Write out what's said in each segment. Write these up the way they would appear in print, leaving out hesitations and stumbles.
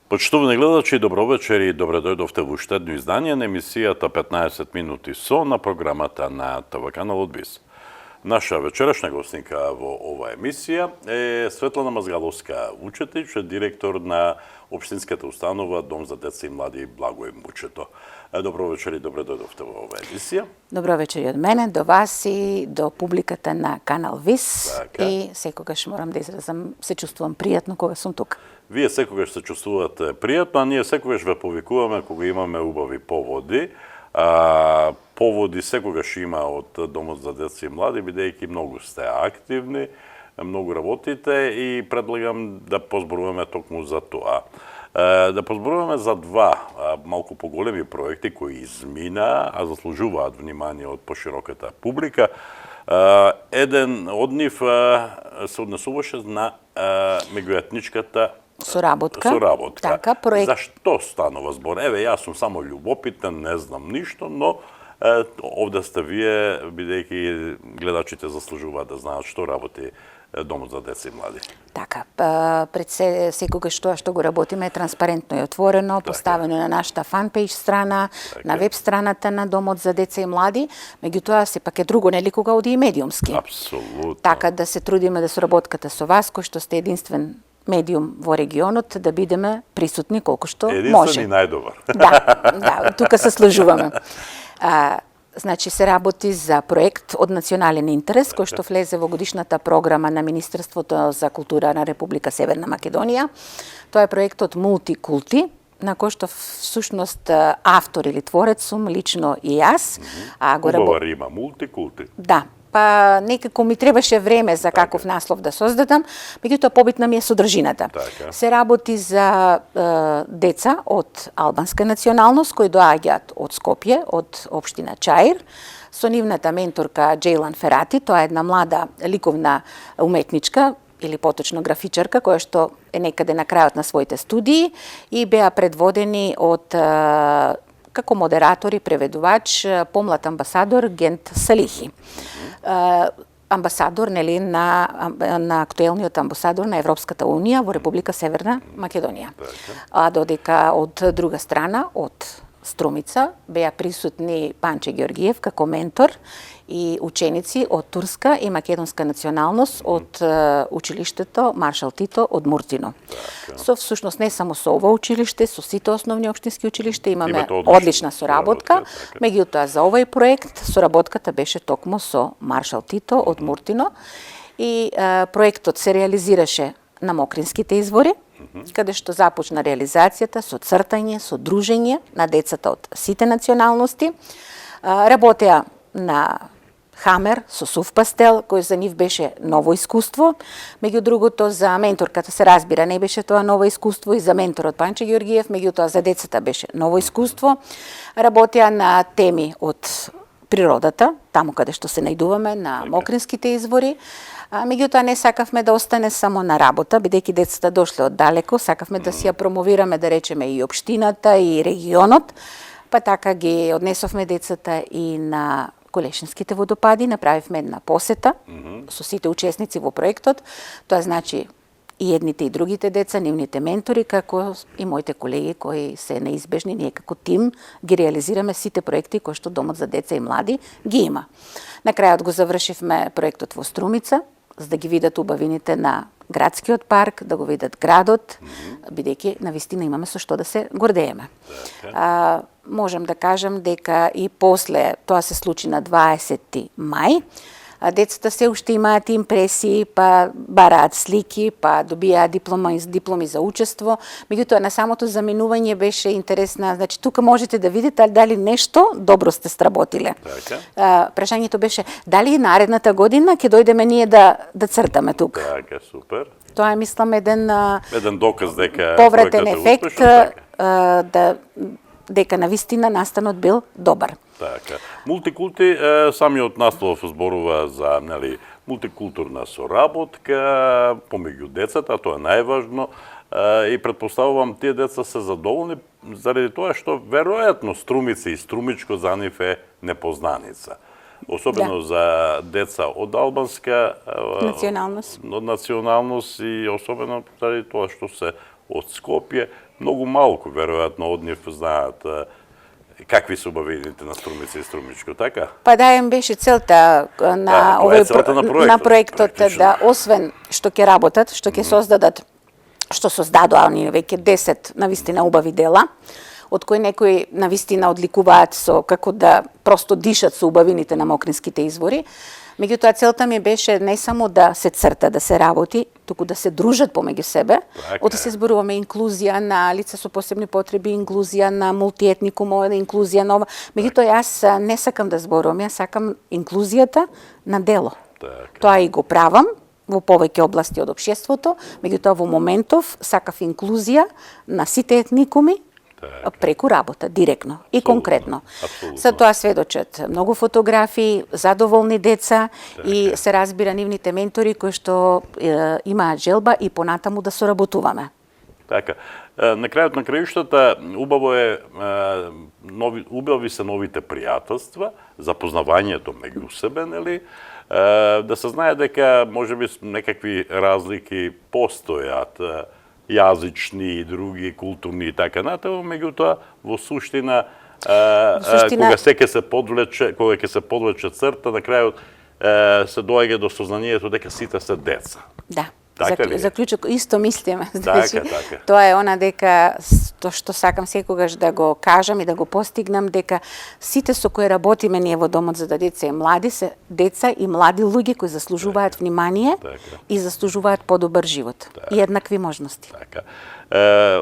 Почитувани гледачи, добро вечер и добре дојдовте во уште едно издание на емисијата 15 минути со на програмата на ТВ каналот БИС. Наша вечерашна гостинка во оваа емисија е Светлана Мазгаловска Вучетич, директор на Општинската установа Дом за деца и млади Благој Мучето. Добро вечер и добре дојдовте во оваа емисија. Добро вечер и од мене, до вас и до публиката на канал ВИС. Така. И секогаш морам да изразам, се чувствувам пријатно кога сум тука. Вие секогаш се чувствувате пријатно, а ние секогаш ве повикуваме кога имаме убави поводи. Поводи секогаш има од Домот за деца и млади, бидејќи многу сте активни, многу работите и предлагам да позборуваме токму за тоа. Да позборуваме за два малку поголеми проекти кои измина, а заслужуваат внимание од пошироката публика. Еден од нив се однесуваше на меѓуетничката Соработка. Така, проект. Зашто станува збор? Еве, јас сум само љубопитен, не знам ништо, но овде сте вие, бидејќи гледачите заслужуваат да знаат што работи Домот за деца и млади. Така, пред секогаш тоа што го работиме е транспарентно и отворено, поставено на нашата фанпејдж страна, на веб страната на Домот за деца и млади, меѓутоа сепак е друго, нели кога оди и медиумски. Апсолутно. Така да се трудиме да соработката со вас, кој што сте единствен медиум во регионот, да бидеме присутни колку што може. Единствен и најдобар. Да, тука се служуваме. Значи се работи за проект од национален интерес, кој што влезе во годишната програма на Министерството за култура на Република Северна Македонија. Тоа е проектот Мултикулти, на кој што всушност автор или творец сум лично и јас. Убава рима, Мултикулти. Да. Па некако ми требаше време за каков наслов да создадам, меѓутоа побитна ми е содржината. Се работи за деца од албанска националност кои доаѓаат од Скопје, од општина Чаир, со нивната менторка Джейлан Ферати, тоа е една млада ликовна уметничка или поточно графичарка која што е некаде на крајот на своите студии и беа предводени од како модератор и преведувач помлад амбасадор Гент Салихи. Амбасадор, нели, на актуелниот амбасадор на Европската Унија во Република Северна Македонија. А додека од друга страна, од Струмица, беа присутни Панче Георгиев како ментор и ученици од турска и македонска националност од училиштето Маршал Тито од Муртино. Со всушност не само со ова училиште, со сите основни општински училишта имаме одлична соработка, меѓутоа за овој проект соработката беше токму со Маршал Тито од Муртино и проектот се реализираше на Мокринските извори, каде што започна реализацијата со цртање, со дружење на децата од сите националности. Работеа на хамер со сув пастел, кој за нив беше ново искуство. Меѓу другото, за менторката се разбира, не беше тоа ново искуство и за менторот Панче Георгиев, меѓутоа за децата беше ново искуство. Работеа на теми од природата, таму каде што се најдуваме, на Мокринските извори. Меѓутоа не сакавме да остане само на работа, бидејќи децата дошле од далеко, сакавме да си ја промовираме, да речеме, и општината, и регионот, па така ги однесовме децата и на Колешинските водопади, направивме една посета со сите учесници во проектот, тоа значи и едните и другите деца, нивните ментори, како и моите колеги кои се неизбежни, ние како тим ги реализираме сите проекти кои што Домот за деца и млади ги има. На крајот го завршивме проектот во Струмица, за да ги видат убавините на градскиот парк, да го видат градот, бидејќи навистина имаме со што да се гордееме. Можам да кажам дека и после, тоа се случи на 20 мај, децата се уште имаат импресии, па бараат слики, па добијаат дипломи за учество. Меѓутоа, на самото заминување беше интересна, значи тука можете да видите дали нешто добро сте сработиле. Прашањето беше дали и наредната година ќе дојдеме ние да цртаме тука. Така, супер. Тоа е, мислам, еден доказ дека повратен ефект, да дека навистина настанот бил добар. Така. Мултикулти, самиот наслов зборува за, нели, мултикултурна соработка помеѓу децата, тоа е најважно, и предпоставувам тие деца се задоволни заради тоа што веројатно Струмица и Струмичко за нив е непознаница. Особено за деца од албанска националност и особено заради тоа што се од Скопје, многу малку веројатно од нив знаат какви се убавините на Струмица и Струмичко, така? Па да, им беше целта на на проектот да освен што ќе работат, што ќе создадат, што создадоа они веќе 10 навистина убави дела, од кои некои навистина одликуваат со како да просто дишат со убавините на Мокринските извори. Меѓутоа целта ми беше не само да се црта, да се работи, туку да се дружат помеѓу себе. Оти се зборуваме инклузија на лица со посебни потреби, инклузија на мултиетникумот, инклузија на ова. Меѓутоа јас не сакам да зборувам, јас сакам инклузијата на дело. Тоа и го правам во повеќе области од општеството, меѓутоа во моментов сакав инклузија на сите етникуми, преку работа, директно и конкретно. За тоа сведочат многу фотографии, задоволни деца и се разбира нивните ментори кои што имаат желба и понатаму да соработуваме. Така. На крајот на краиштата убави се новите пријателства, запознавањето меѓу себе, нели? Да се знае дека можеби некакви разлики постојат, јазични и други, културни и така натаму, меѓутоа во суштина кога ќе се подвлече црта, на крајот се доаѓа до сознанието дека сите се деца. Да. Така Заклучок исто мислиме. Така. Тоа е она дека што сакам секогаш да го кажам и да го постигнам, дека сите со кои работиме ние во домот за деца и млади се деца и млади луѓе кои заслужуваат внимание и заслужуваат подобар живот и еднакви можности. Така.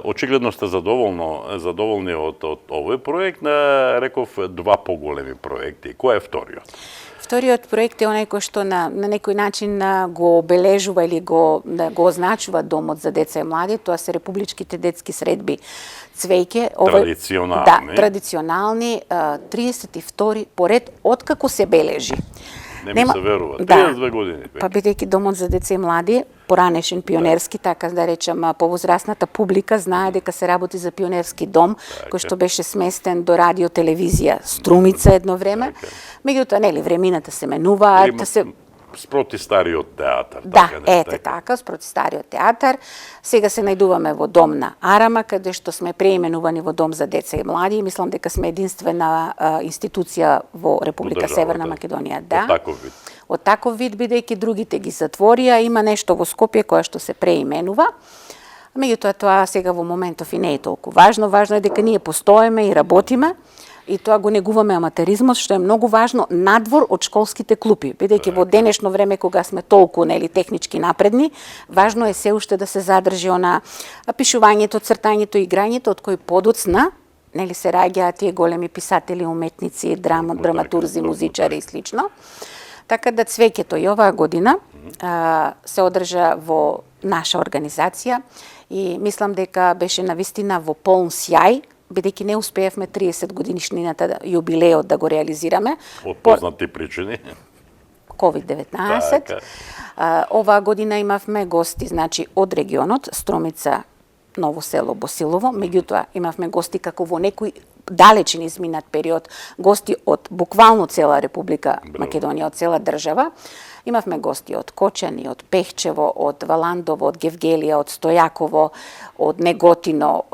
Очигледно сте задоволни од овој проект, реков два поголеми проекти. Кој е вториот? Вториот проект е онај кој што на некој начин го обележува или го означува домот за деца и млади, тоа се републичките детски средби Цвеќе. Традиционални. Да, традиционални, 32 поред откако се бележи. Не ми се верува. 32 години. Па бидејќи домот за деца и млади, поранешен пионерски, така да речем, повозрастната публика знае дека се работи за пионерски дом, кој што беше сместен до радио телевизија Струмица едно време. Меѓутоа, нели, времината се менуваат, спроти стариот театар. Да, така, спроти стариот театар. Сега се најдуваме во дом на Арама, каде што сме преименувани во дом за деца и млади. Мислам дека сме единствена институција во Република Северна Македонија. Да. Од таков вид. Од таков вид, бидејќи другите ги затворија, има нешто во Скопје кое што се преименува. Меѓутоа, тоа сега во моментов и не е толку важно. Важно е дека ние постоеме и работиме. И тоа го негуваме аматеризмот, што е многу важно надвор од школските клупи. Бидејќи во денешно време кога сме толку технички напредни, важно е се уште да се задржи она пишувањето, цртањето, играњето од кој подоцна се раѓаат тие големи писатели, уметници, драматурзи, музичари и слично. Така да Цвеќето и оваа година се одржа во наша организација и мислам дека беше навистина во полн сјај, бидејќи не успеевме 30 годишнината јубилеот да го реализираме. Од познати причини. COVID-19. Оваа година имавме гости, значи, од регионот, Струмица, Ново село, Босилово, меѓутоа имавме гости како во некој далечен изминат период, гости од буквално цела Република Македонија, од цела држава. Имавме гости од Кочани, од Пехчево, од Валандово, од Гевгелија, од Стојаково, од Неготино,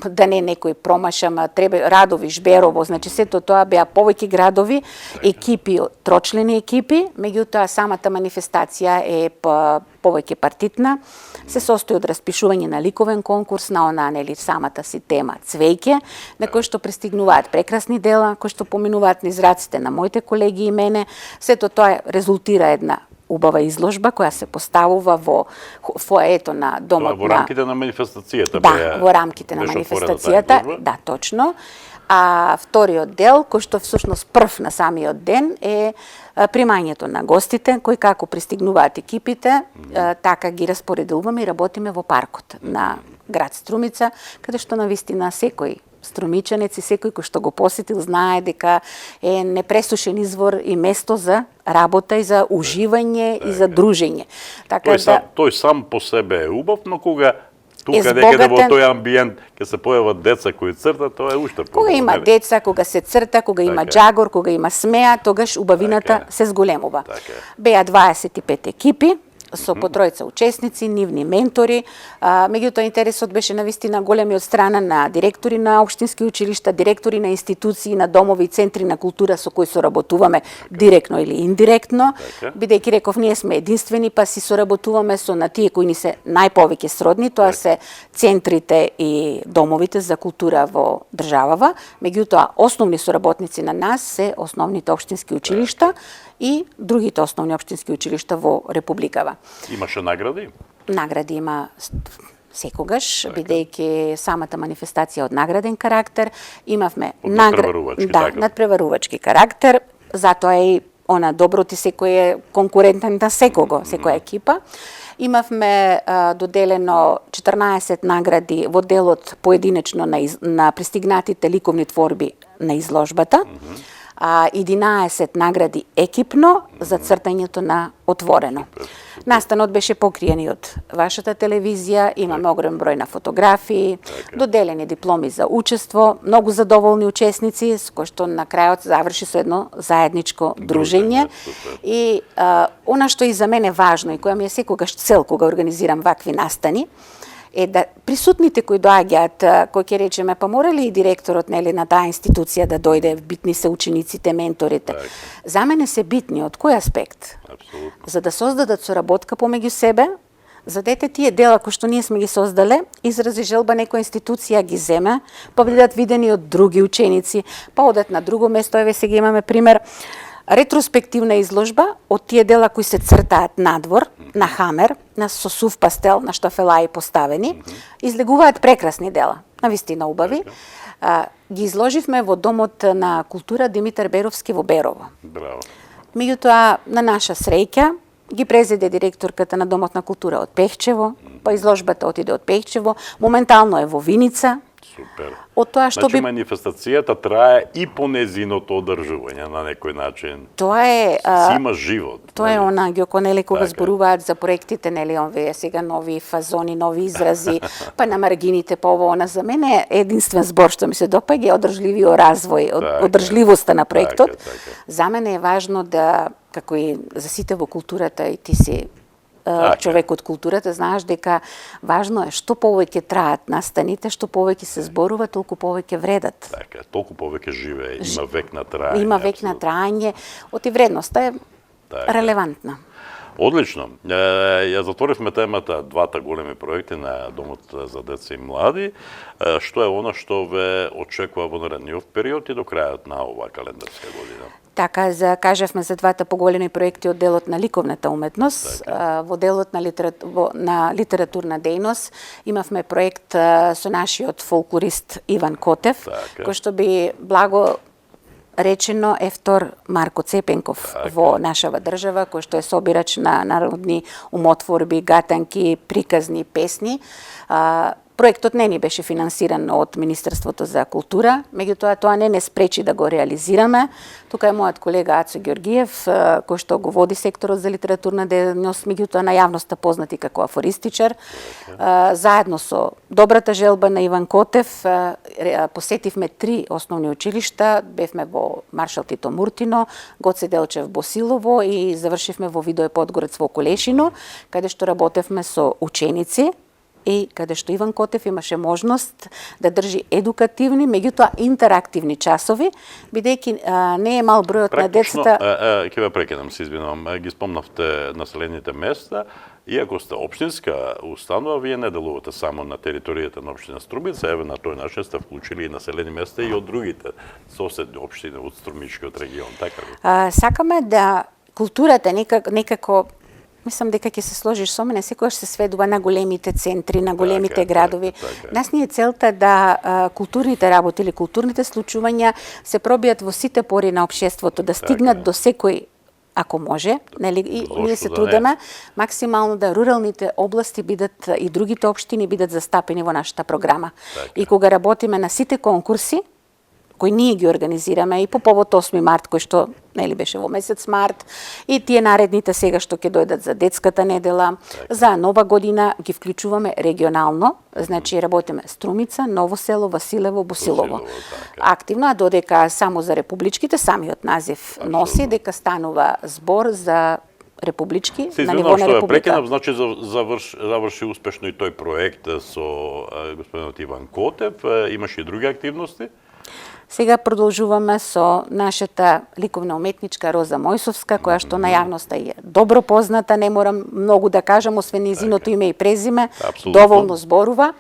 да не некој промашам, Радови, Жберово, значи сето тоа беа повеќе градови, екипи, трочлени екипи, меѓутоа самата манифестација е повеќе партитна, се состои од распишување на ликовен конкурс на она, самата си тема Цвеќе, на кој што пристигнуваат прекрасни дела, кои што поминуваат низ раците на моите колеги и мене, сето тоа резултира една убава изложба која се поставува во фоето на домот во рамките на манифестацијата. Да, во рамките на манифестацијата, да, точно. А вториот дел, кој што всушност прв на самиот ден е примањето на гостите, кои како пристигнуваат екипите, така ги распоределуваме и работиме во паркот на град Струмица, каде што навистина секој Струмичанец и секој кој што го посетил знае дека е непресушен извор и место за работа и за уживање и за дружење. Така тој сам по себе е убав, но кога тука збогатен... некаде во тој амбиент ке се појават деца кои цртат, тоа е уште побавно. Кога има деца, кога се црта, кога има џагор, кога има смеа, тогаш убавината се зголемува. Беа 25 екипи со по тројца учесници, нивни ментори. Меѓутоа интересот беше навистина големи од страна на директори на општински училишта, директори на институции, на домови и центри на култура со кои соработуваме директно или индиректно, бидејќи реков ние сме единствени, па си соработуваме со на тие кои ни се најповеќе сродни, тоа се центрите и домовите за култура во државава. Меѓутоа основни соработници на нас се основните општински училишта и другите основни општински училишта во Републикава. Имаше награди? Награди има секогаш, бидејќи самата манифестација од награден карактер, имавме надпреварувачки карактер, затоа и она доброто секој е конкурентен на секого, секоја екипа. Имавме доделено 14 награди во делот поединечно на пристигнатите ликовни творби на изложбата, 11 награди екипно за цртањето на отворено. Настанот беше покриен и од вашата телевизија, имаме огромен број на фотографии, доделени дипломи за учество, многу задоволни учесници, со кои што на крајот заврши со едно заедничко дружење. И она што и за мене важно и која ми е секогаш цел кога организирам вакви настани, е да присутните кои доаѓаат, кои ќе речеме, па мора ли и директорот нели на таа институција да дојде, битни се учениците, менторите. За мене се битни од кој аспект? Апсолутно. За да создадат соработка помеѓу себе, за дете тие дела кои што ние сме ги создале, изрази желба некоја институција ги земе, па бидат видени од други ученици, па одат на друго место, еве сега имаме пример ретроспективна изложба од тие дела кои се цртаат надвор, на хамер, со сув пастел, на штафелаи поставени, излегуваат прекрасни дела, навистина убави. Ги изложивме во Домот на култура Димитар Беровски во Берово. Браво. Меѓутоа, на наша среќа, ги презеде директорката на Домот на култура од Пехчево, па изложбата отиде од Пехчево, моментално е во Виница. Супер. Од тоа што значи, манифестацијата трае и по незиното одржување на некој начин. Тоа е си има живот. Тоа е она Ѓоко нели кога зборуваат за проектите нели онве сега нови фазони, нови изрази, па на маргините по ово она, за мене е единствен збор што ми се допаѓа одржливиот развој, одржливоста на проектот. За мене е важно да, како и за сите во културата, и ти си човек од културата, знаеш дека важно е што повеќе траат настаните, што повеќе се зборува, толку повеќе вредат. Така, толку повеќе живее, има век на траење. Има век на траење, оти вредноста е релевантна. Одлично. Ја затворивме темата двата големи проекти на Домот за деца и млади. Што е она што ве очекува во наредниот период и до крајот на оваа календарска година? Така, кажавме за двата поголеми проекти од делот на ликовната уметност. Во делот на литературна дејност имавме проект со нашиот фолклорист Иван Котев, кој што би благо речено е втор Марко Цепенков во нашава држава, кој што е собирач на народни умотворби, гатанки, приказни, песни. Проектот не ни беше финансиран од Министерството за култура, меѓутоа тоа не спречи да го реализираме. Тука е мојот колега Ацо Ѓоргиев, кој што го води секторот за литературна дејност, меѓутоа на јавноста познати како афористичар. Заедно со добрата желба на Иван Котев, посетивме 3 основни училишта, бевме во Маршал Тито Муртино, Гоце Делчев Босилово и завршивме во Видое Подгорец во Колешино, каде што работевме со ученици и каде што Иван Котев имаше можност да држи едукативни, меѓутоа интерактивни часови, бидејќи не е мал бројот на децата. Ќе ве прекинам, се извинувам, ги спомнавте населените места, иако сте општинска установа, вие не делувате само на територијата на општина Струмица, еве на тој начин сте вклучили и населени места и од другите соседни општини од Струмичкиот регион, така ли? Сакаме да културата некако мислам дека ќе се сложиш со мене, секогаш се сведува на големите центри, на големите градови. Нас ни е целта да културните работи или културните случувања се пробијат во сите пори на општеството, да стигнат до секој ако може, нели, и Зошто ние се да трудиме максимално да руралните области бидат и другите општини бидат застапени во нашата програма. Така. И кога работиме на сите конкурси, кои ние ги организираме и по повод 8 март, кој што нели беше во месец март, и тие наредните сега што ќе дојдат за детската недела, за нова година ги вклучуваме регионално, значи работиме Струмица, Ново село, Василево, Босилово. така. Активно, а додека само за републичките, самиот назив носи дека станува збор за републички Се на ниво извинувам на што ја република. прекинав, значи заврши успешно и тој проект со господинот Иван Котев, имаше и други активности. Сега продолжуваме со нашата ликовна уметничка Роза Мојсовска, која што на јавноста е добро позната, не морам многу да кажам, освен низиното име и презиме, Апсолутно. доволно зборува.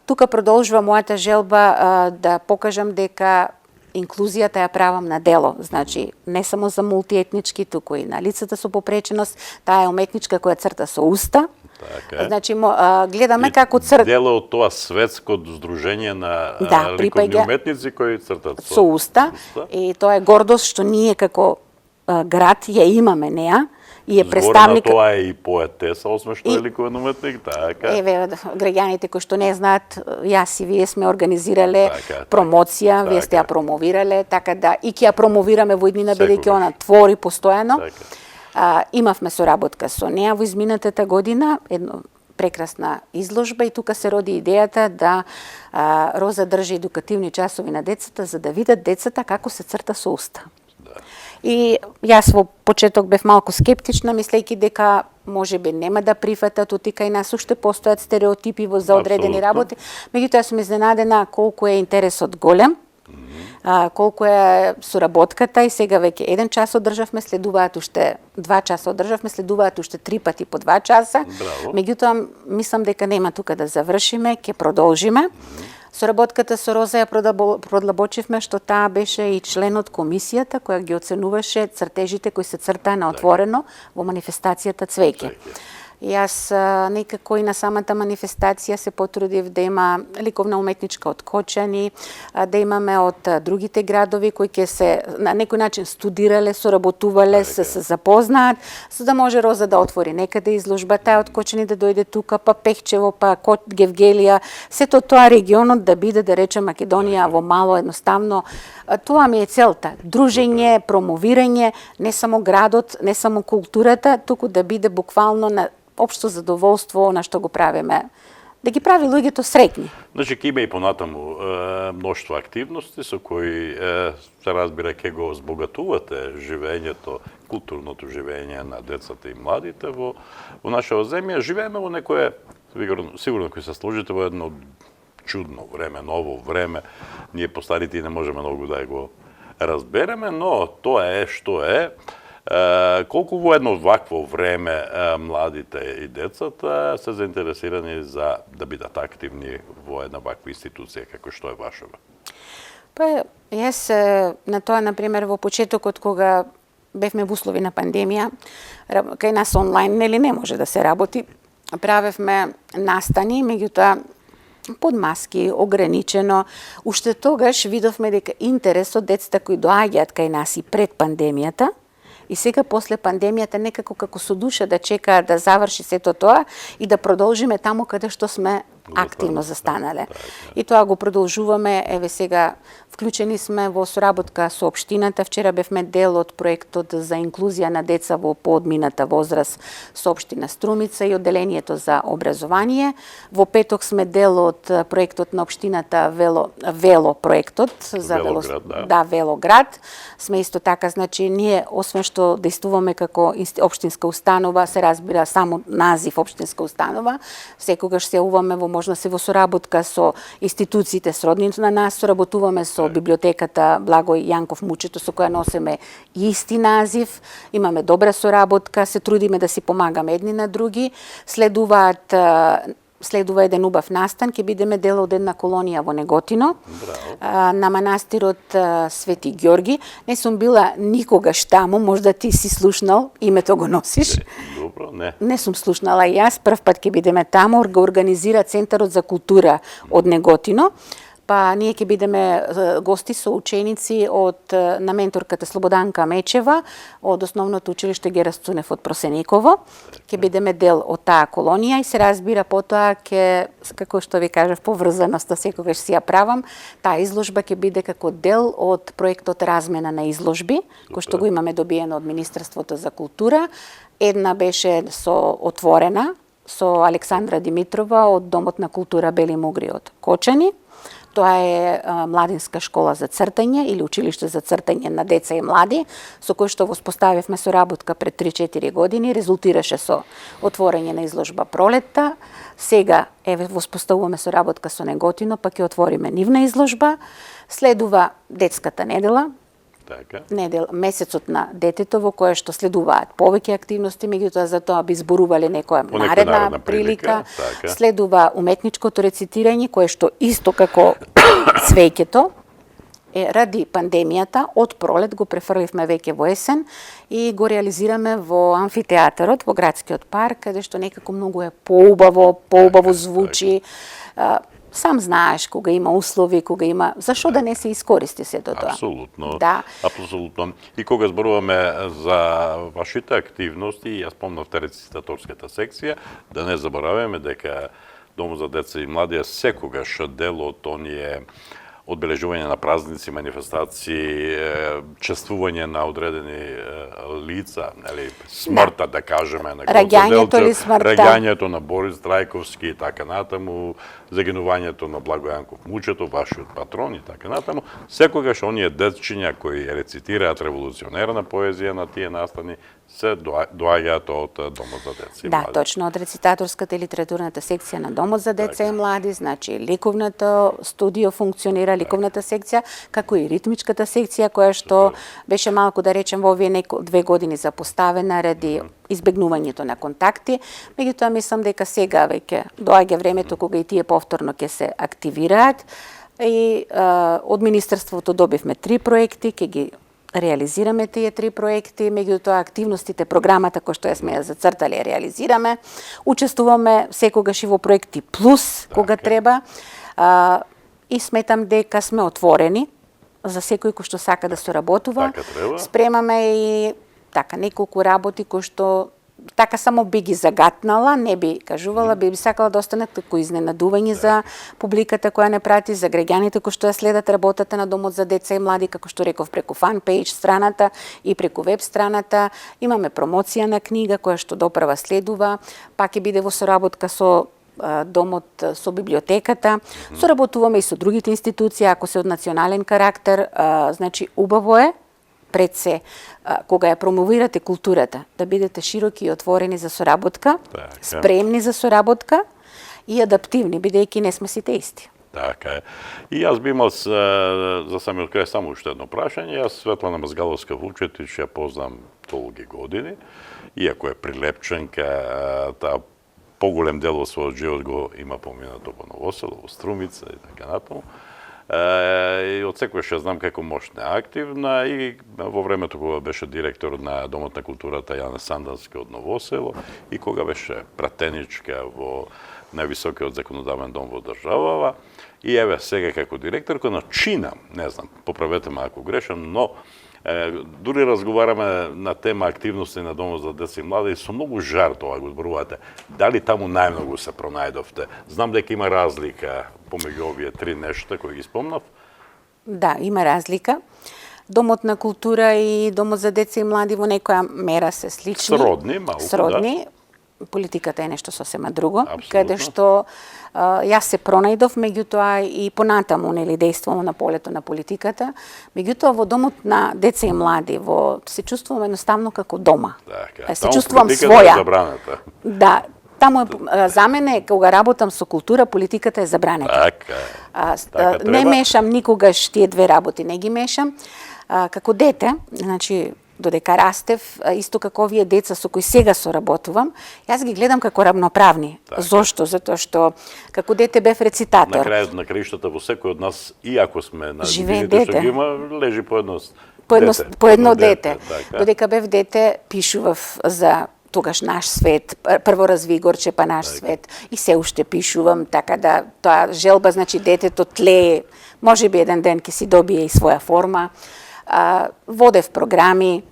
Тука продолжува мојата желба да покажам дека инклузијата ја правам на дело. Значи, не само за мултиетнички, туку и на лицата со попреченост, таа е уметничка која црта со уста. Така е. Значи, гледаме И како Дело од тоа светско здружение на Да, ликовни припаѓа уметници кои цртат со уста, и тоа е гордост што ние како град ја имаме неа и е представник. Згорна тоа е и поетеса, освен што е ликовен уметник, така. Еве, граѓаните кои што не знаат, јас и вие сме организирале Така, промоција, вие сте ја така. промовирале, така да и ќе ја промовираме во иднина, Секогаш. бидејќи она твори постојано. Така. Имавме соработка со неа во изминатата година, едно прекрасна изложба, и тука се роди идејата да Роза држи едукативни часови на децата за да видат децата како се црта со уста. И јас во почеток бев малку скептична, мислејќи дека можеби нема да прифатат, утика и нас уште постојат стереотипи за одредени Апсолутно. работи. Меѓутоа сум изненадена колку е интересот голем, колку е соработката, и сега веќе 1 час одржавме, следуваат уште 2 часа одржавме, следуваат уште 3 пати по 2 часа. Браво. Меѓутоа мислам дека нема тука да завршиме, ќе продолжиме. Соработката со Роза ја продлабочивме, што таа беше и член од комисијата која ги оценуваше цртежите кои се цртаа на отворено во манифестацијата Цвеќе. Јас некако и на самата манифестација се потрудив да има ликовна уметничка од Кочани, да имаме од другите градови кои ќе се на некој начин студирале, соработувале, се запознаат, за да може Роза да отвори некаде изложба, таа од Кочани да дојде тука, па Пехчево, па Гевгелија, сето тоа регионот да биде, да рече, Македонија во мало, едноставно. Тоа ми е целта. Дружење, промовирање, не само градот, не само културата, туку да биде буквално на општо задоволство на што го правиме. Да ги прави луѓето среќни. Значи, ќе има и понатаму мноштво активности со кои се разбира ќе го збогатувате живењето, културното живење на децата и младите во нашава земја. Живееме во некое, сигурно кои се сложите, во едно чудно време, ново време. Ние постарите и не можеме многу да го разбереме, но тоа е што е. Колку во едно вакво време младите и децата се заинтересирани за да бидат активни во една ваква институција како што е вашава? Па, јас на тоа, например, во почетокот кога бевме во услови на пандемија, кај нас онлайн, нели, не може да се работи, правевме настани, меѓутоа под маски, ограничено. Уште тогаш видовме дека интересот децата кои доаѓаат кај нас и пред пандемијата, и сега после пандемијата некако како со душа да чекаат да заврши сето тоа и да продолжиме таму каде што сме активно застанале. И тоа го продолжуваме, еве сега вклучени сме во соработка со општината. Вчера бевме дел од проектот за инклузија на деца во поодмината возраст со општина Струмица и одделението за образование. Во петок сме дел од проектот на општината Вело проектот за Велоград. Сме исто така, значи ние освен што действуваме како општинска установа, се разбира само назив општинска установа, секогаш се уваме во можна се во соработка со институциите сродни на нас, соработуваме со библиотеката Благој Јанков Мучето, со која носиме исти назив, имаме добра соработка, се трудиме да си помагаме едни на други, следува еден убав настан, ќе бидеме дел од една колонија во Неготино, на манастирот Свети Ѓорги. Не сум била никогаш таму, можда ти си слушнал, името го носиш. Добро, не. Не сум слушнала и јас, прв пат ќе бидеме таму, го организира Центарот за култура од Неготино. па ние ќе бидеме гости со ученици на менторката Слободанка Мечева од Основното училиште Герас Цунев од Просениково. Ќе бидеме дел од таа колонија и се разбира потоа ќе, како што ви кажав, поврзаноста секогаш си ја правам, таа изложба ќе биде како дел од проектот Размена на изложби, кој што го имаме добиено од Министерството за култура. Една беше отворена со Александра Димитрова од Домот на култура Бели Мугри од Кочани. Тоа е младинска школа за цртање или училиште за цртање на деца и млади, со кој што воспоставивме соработка пред 3-4 години, резултираше со отворање на изложба Пролетта. Сега воспоставуваме соработка со Неготино, па ќе отвориме нивна изложба. Следува детската недела, месецот на детето, во кое што следуваат повеќе активности, меѓутоа за тоа би зборувале некоја наредна прилика. Следува уметничкото рецитирање, кое што исто како цвеќето, ради пандемијата, од пролет го префрливме веќе во есен и го реализираме во амфитеатарот, во градскиот парк, каде што некако многу е поубаво звучи. Сам знаеш кога има услови, кога има... Зашо да не се искористи сето тоа? Апсолутно. Да. Апсолутно. И кога зборуваме за вашите активности, јас спомнавте рецитаторската секција, да не забораваме дека Домот за деца и млади е секогаш дел од оние одбележување на празници, манифестации, чествување на одредени лица, нели, смртта, да кажеме, на раѓањето или смртта. Раѓањето на Борис Трајковски и така натаму, загинувањето на Благојанков Мучето, вашиот патрон и така натаму. Секогаш оние дечиња кои рецитираат револуционерна поезија на тие настани се доаѓаат од Домот за деца и млади. Да, точно, од рецитаторската и литературната секција на Домот за деца и млади, значи ликовната студио функционира, ликовната секција, како и ритмичката секција, која што беше малку, да речем, во овие 2 години запоставена ради избегнувањето на контакти. Меѓутоа, мислам дека сега веќе доаѓа времето кога и тие повторно ќе се активираат. И од Министерството добивме 3 проекти, ќе ги реализираме тие 3 проекти, меѓутоа активностите, програмата која што ја сме ја зацртали, ја реализираме. Учествуваме секогаш и во проекти плюс, кога треба. И сметам дека сме отворени за секој кој што сака да соработува. Спремаме и неколку работи кои што само би ги загатнала, не би кажувала, би сакала да останат како изненадување за публиката која не прати, за граѓаните кои што ја следат работата на Домот за деца и млади, како што реков, преку фан-пејдж страната и преку веб страната. Имаме промоција на книга која што допрва следува, пак ќе биде во соработка со Домот, со библиотеката. Соработуваме и со другите институции, ако се од национален карактер, значи убаво е пред се, кога ја промовирате културата, да бидете широки и отворени за соработка, спремни за соработка и адаптивни, бидејќи не сме сите исти. Така е. И јас би имал за самиот крај само уште едно прашање. Јас Светлана Мазгаловска-Вукчетич ја познам долги години, иако е прилепченка, таа поголем дел од својот живот го има поминато во Новосело, во Струмица и така натаму. И од секојаш ја знам како мощна активна и во времето кога беше директор на Домот на културата Јане Сандански од Новосело и кога беше пратеничка во највисокиот законодавен дом во државава и еве сега како директор, кој начинам, не знам, поправете ме ако грешам, но дури разговараме на тема активности на Домот за деца и млади и со многу жар тоа го зборувате. Дали таму најмногу се пронајдовте? Знам дека има разлика помеѓу овие 3 нешта кои ги спомнав. Да, има разлика. Домот на култура и Домот за деца и млади во некоја мера се слични. Сродни, малку, сродни. Политиката е нешто сосема друго, каде што јас се пронајдов, меѓутоа и понатаму нели дејствувам на полето на политиката. Меѓутоа во Домот на деца и млади се чувствувам едноставно како дома. Се чувствувам своја. Да, таму за мене кога работам со култура, политиката е забранета. Не мешам никогаш тие 2 работи, не ги мешам. Како дете, значи додека растев, исто како овие деца со кои сега соработувам, јас ги гледам како равноправни. Зошто? Затоа што како дете бев рецитатор. На крајот на краиштата во секој од нас, иако сме на годините што ги има, лежи по едно дете. Додека бев дете, пишував за тогаш Наш свет, прво разви Горче па Наш свет и се уште пишувам, така да тоа желба, значи детето тлее, можеби еден ден ќе си добие и своја форма. Водев програми,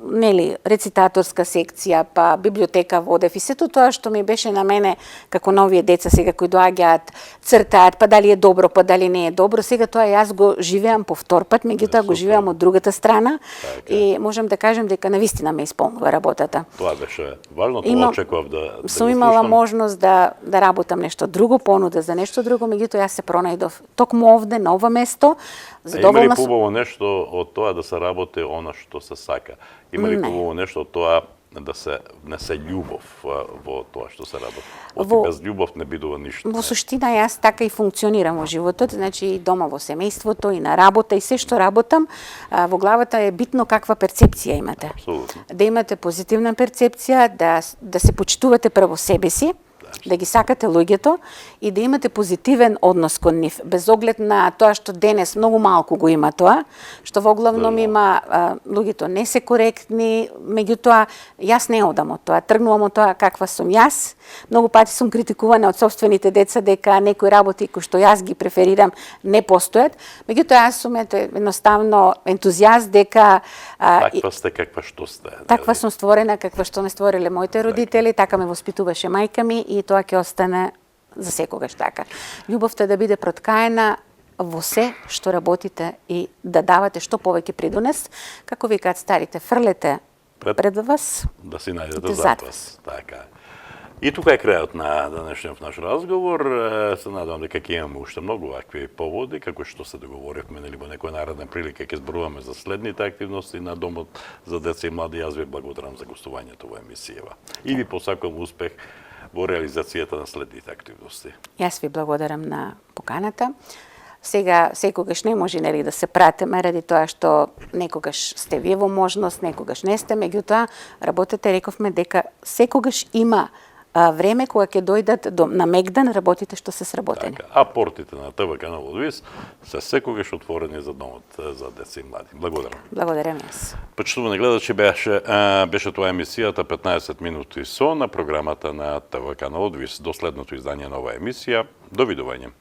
нели, рецитаторска секција, па библиотека водев и сето тоа што ми беше на мене како новие деца сега кои доаѓаат, цртаат, па дали е добро, па дали не е добро, сега тоа јас го живеам по втор пат, меѓутоа го живеам од другата страна и можам да кажем дека навистина ме исполнува работата. Тоа беше важно, тоа очекував да сум имала можност да работам нешто друго, понуда за нешто друго, меѓутоа јас се пронајдов токму овде на ова место. Има ли побаво нешто од тоа да се работи она што се сака? Има ли побаво нешто од тоа да се внесе љубов во тоа што се работи? Без љубов не бидува ништо. Во суштина јас така и функционирам во животот, значи и дома во семејството, и на работа, и се што работам, во главата е битно каква перцепција имате. Апсолутно. Да имате позитивна перцепција, да се почитувате прво себе си, да ги сакате луѓето и да имате позитивен однос кон нив, без оглед на тоа што денес многу малку го има тоа, што во главном има луѓето не се коректни, меѓутоа јас не одам од тоа, тргнувам од тоа каква сум јас. Многу пати сум критикувана од собствените деца дека некои работи кои што јас ги преферирам не постојат, меѓутоа јас сум едноставно ентузијаст дека таква сте каква што сте. Таква сум створена каква што ме створиле моите родители, така ме воспитуваше мајка ми и тоа ќе остане за секогаш така. Љубовта да биде проткаена во се што работите и да давате што повеќе придонес, како викаат старите, фрлете пред вас, да си најдете зад вас. Така. И тука е крајот на денешниот наш разговор. Се надевам дека ќе имаме уште многу вакви поводи, како што се договоривме, нели, во некоја наредна прилика ќе зборуваме за следните активности на Домот за деца и млади. Јас ви благодарам за гостувањето во емисијава. И ви посакувам успех во реализацијата на следните активности. Јас ви благодарам на поканата. Сега секогаш не може нели да се пратиме ради тоа што некогаш сте вие во можност, некогаш не сте, меѓутоа работите, рековме дека секогаш има време кога ќе дојдат на Мегдан работите што се сработени. Така, а портите на ТВ каналот ВИС се секогаш отворени за Домот за деца и млади. Благодарам. Благодарам јас. Почитувани гледачи, беше тоа емисијата 15 минути со на програмата на ТВ каналот ВИС. До следното издание на оваа емисија. Довидување.